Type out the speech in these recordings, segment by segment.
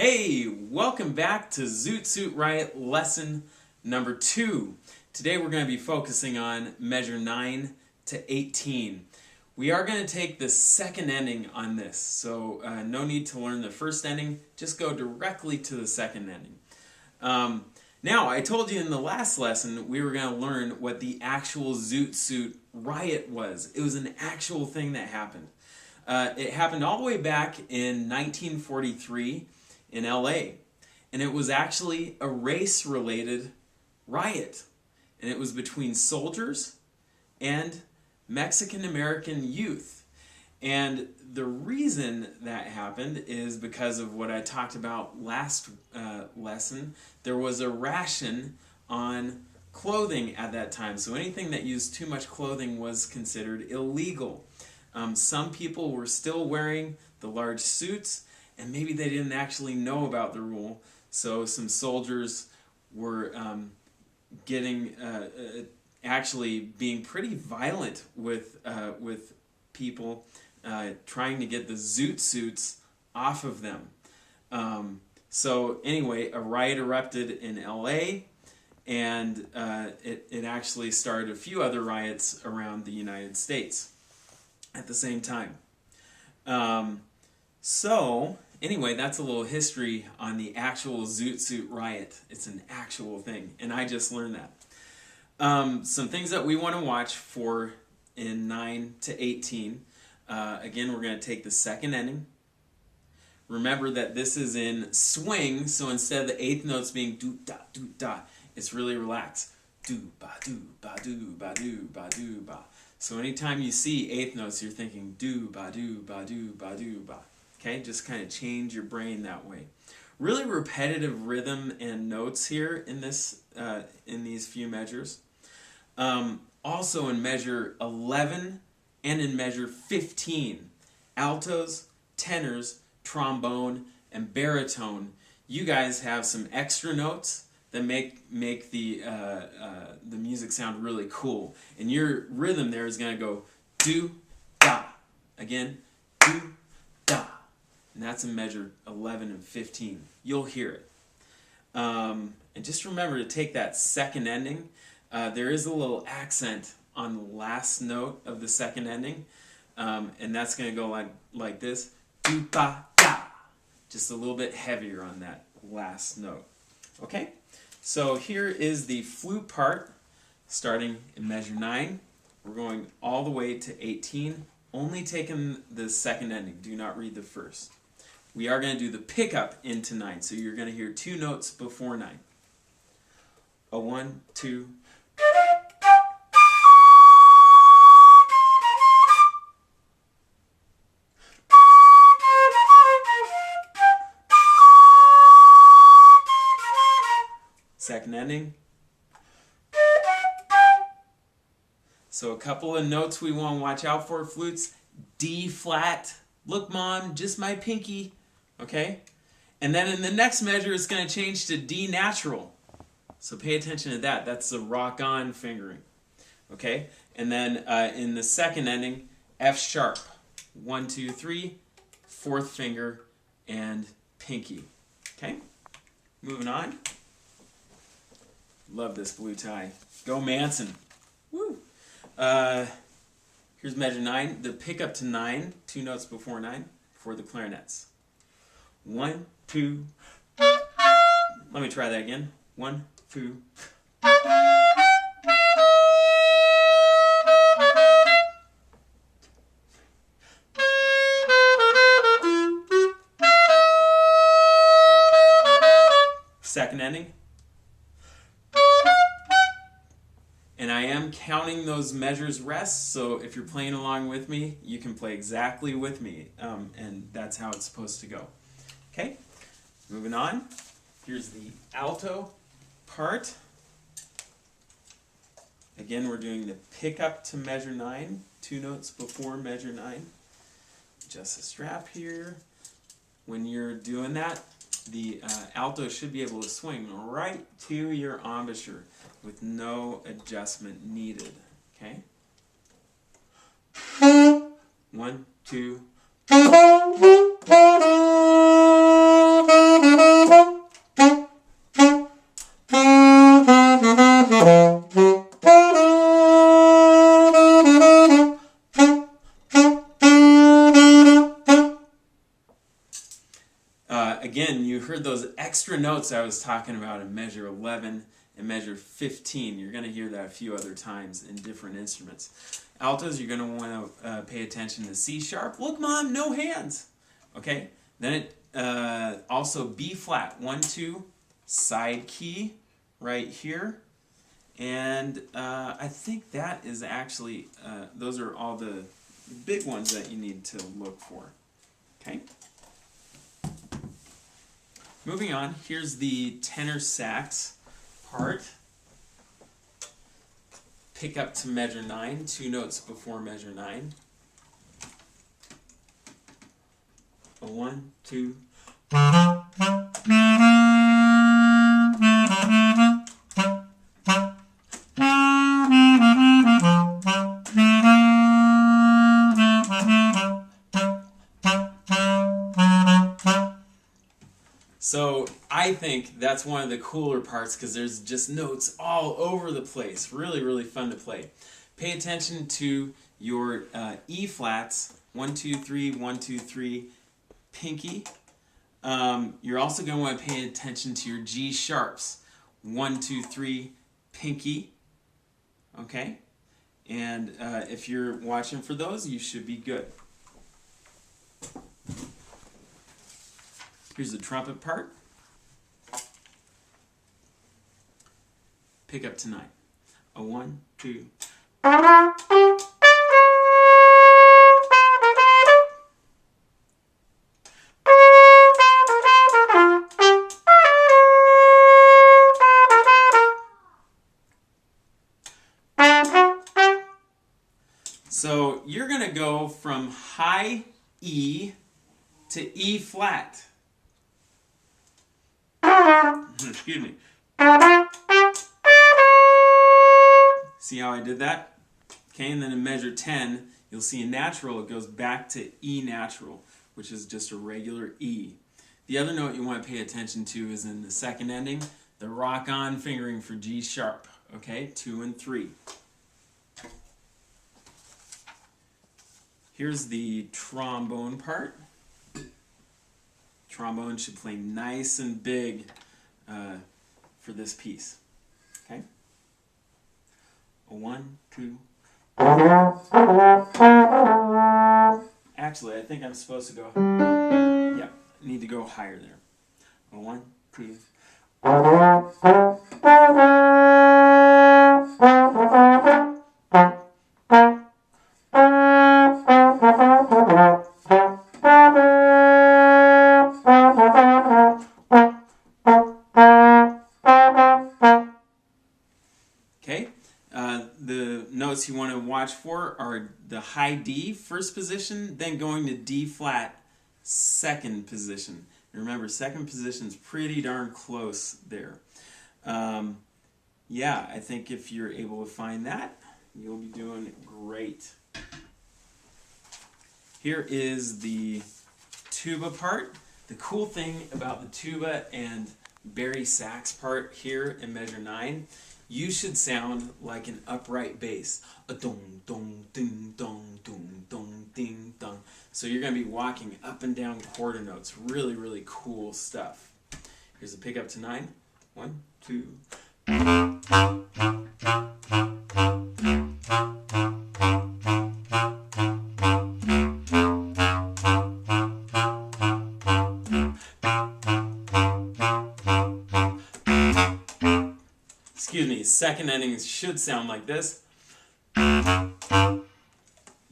Hey, welcome back to Zoot Riot lesson number 2. Today we're going to be focusing on measure 9 to 18. We are going to take the second ending on this, so no need to learn the first ending, just go directly to the second ending. Now, I told you in the last lesson we were going to learn what the actual Zoot Riot was. It was an actual thing that happened. It happened all the way back in 1943 in LA, and it was actually a race-related riot, and it was between soldiers and Mexican-American youth. And the reason that happened is because of what I talked about last lesson. There was a ration on clothing at that time, so anything that used too much clothing was considered illegal. Some people were still wearing the large suits, and maybe they didn't actually know about the rule, so some soldiers were actually being pretty violent with people, trying to get the Zoot suits off of them. So anyway, a riot erupted in LA, and it actually started a few other riots around the United States at the same time. So anyway, that's a little history on the actual Zoot Riot. It's an actual thing, and I just learned that. Some things that we want to watch for in 9 to 18. Again, we're going to take the second ending. Remember that this is in swing, so instead of the eighth notes being do-da, it's really relaxed. Do-ba-do-ba-do-ba-do-ba-do-ba. So anytime you see eighth notes, you're thinking do-ba-do-ba-do-ba-do-ba. Okay, just kind of change your brain that way. Really repetitive rhythm and notes here in this, in these few measures. Also in measure 11 and in measure 15, altos, tenors, trombone, and baritone. You guys have some extra notes that make the music sound really cool. And your rhythm there is going to go do da. Again, do da. And that's in measure 11 and 15. You'll hear it. And just remember to take that second ending. There is a little accent on the last note of the second ending. And that's going to go like this. Do ba da. Just a little bit heavier on that last note. Okay? So here is the flute part starting in measure 9. We're going all the way to 18. Only taking the second ending. Do not read the first. We are going to do the pickup into 9, so you're going to hear 2 notes before 9. A 1, 2. Second ending. So a couple of notes we want to watch out for, flutes. D flat. Look, Mom, just my pinky. Okay? And then in the next measure, it's going to change to D natural. So pay attention to that. That's the rock-on fingering. Okay? And then in the second ending, F sharp. 1, 2, 3, fourth finger, and pinky. Okay? Moving on. Love this blue tie. Go Manson. Woo! Here's measure 9. The pickup to 9, 2 notes before 9, for the clarinets. 1, 2. Let me try that again. 1, 2. Second ending. And I am counting those measures rest, so if you're playing along with me, you can play exactly with me, and that's how it's supposed to go. Okay, moving on. Here's the alto part. Again, we're doing the pickup to measure 9, 2 notes before measure 9. Adjust the strap here. When you're doing that, the alto should be able to swing right to your embouchure with no adjustment needed. Okay? 1, 2. Again, you heard those extra notes I was talking about in measure 11 and measure 15. You're going to hear that a few other times in different instruments. Altos, you're going to want to pay attention to C sharp. Look, Mom, no hands. Okay? Then it also B flat, 1, 2, side key right here. And I think that is actually, those are all the big ones that you need to look for. Okay? Moving on, here's the tenor sax part. Pick up to measure 9, 2 notes before measure 9. 1, 2. So I think that's one of the cooler parts because there's just notes all over the place. Really, really fun to play. Pay attention to your E flats, 1, 2, 3, 1, 2, 3, pinky. You're also going to want to pay attention to your G sharps, 1, 2, 3, pinky. Okay? And if you're watching for those, you should be good. Here's the trumpet part. Pick up to 9. 1, 2. So you're going to go from high E to E flat. Excuse me. See how I did that? Okay, and then in measure 10, you'll see in natural, it goes back to E natural, which is just a regular E. The other note you want to pay attention to is in the second ending, the rock-on fingering for G sharp. Okay, 2 and 3. Here's the trombone part. Trombone should play nice and big for this piece. Okay? 1, 2. Actually, I think I'm supposed to go. Yeah, I need to go higher there. 1, 2. The notes you want to watch for are the high D, first position, then going to D flat, second position. And remember, second position is pretty darn close there. Yeah, I think if you're able to find that, you'll be doing great. Here is the tuba part. The cool thing about the tuba and bari sax part here in measure 9, you should sound like an upright bass. A dong, dong, ding, dong, dong, dong, ding, dong. So you're going to be walking up and down quarter notes. Really, really cool stuff. Here's the pick up to 9. 1, 2. Excuse me, second ending should sound like this.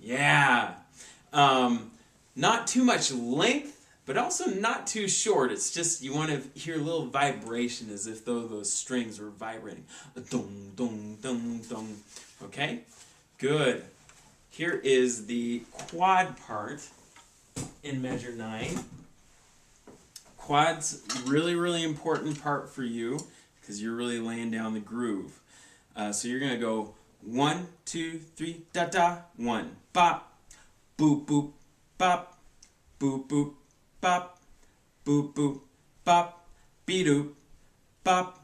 Yeah. Not too much length, but also not too short. It's just you want to hear a little vibration as if though those strings were vibrating. Dong, dong, dong, dong. Okay? Good. Here is the quad part in measure 9. Quad's really, really important part for you because you're really laying down the groove. So you're going to go 1, 2, 3, da da, 1, bop, boop, boop, bop, boop, boop, bop, boop, boop, bop, be-doop, bop,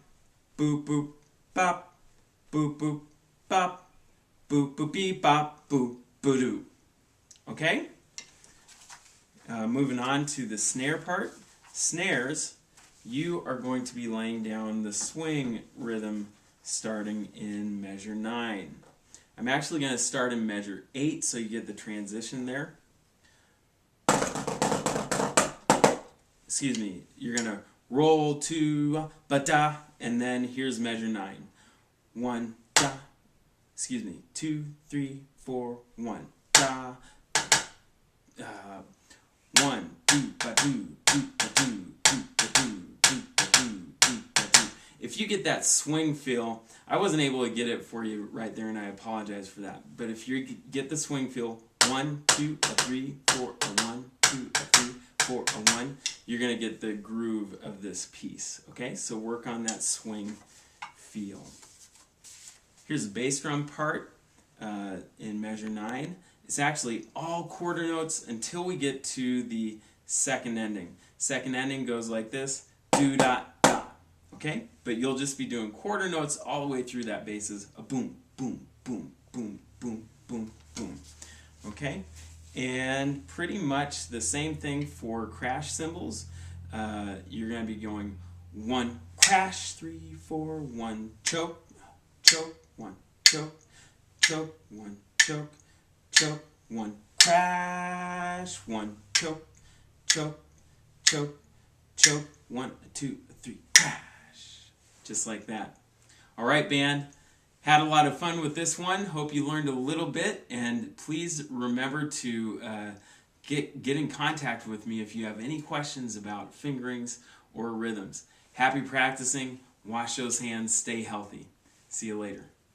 boop, boop, bop, boop, boop, bop, boop, boop, bee, bop, boop, boo-doo. Okay? Moving on to the snare part. Snares, you are going to be laying down the swing rhythm starting in measure 9. I'm actually going to start in measure 8 so you get the transition there. Excuse me, you're going to roll 2, ba-da, and then here's measure 9. 1, da, excuse me, 2, 3, 4, 1, da, 1, do, ba-do, do, ba-do, do, ba-do, do, ba-do, do, ba-do. If you get that swing feel, I wasn't able to get it for you right there, and I apologize for that. But if you get the swing feel, 1, 2, a 3, 4, a 1, 2, a 3, 4, a 1, you're going to get the groove of this piece. Okay, so work on that swing feel. Here's the bass drum part in measure 9. It's actually all quarter notes until we get to the second ending. Second ending goes like this, do dot dot. Okay, but you'll just be doing quarter notes all the way through that basses. A boom, boom, boom, boom, boom, boom, boom. Okay, and pretty much the same thing for crash cymbals. You're going to be going 1 crash, 3, 4, 1 choke, choke, 1 choke, choke, 1 choke, choke, 1 crash, 1 choke, choke, choke, choke, 1, 2, 3 crash. Just like that. All right, band. Had a lot of fun with this one. Hope you learned a little bit, and please remember to get in contact with me if you have any questions about fingerings or rhythms. Happy practicing. Wash those hands. Stay healthy. See you later.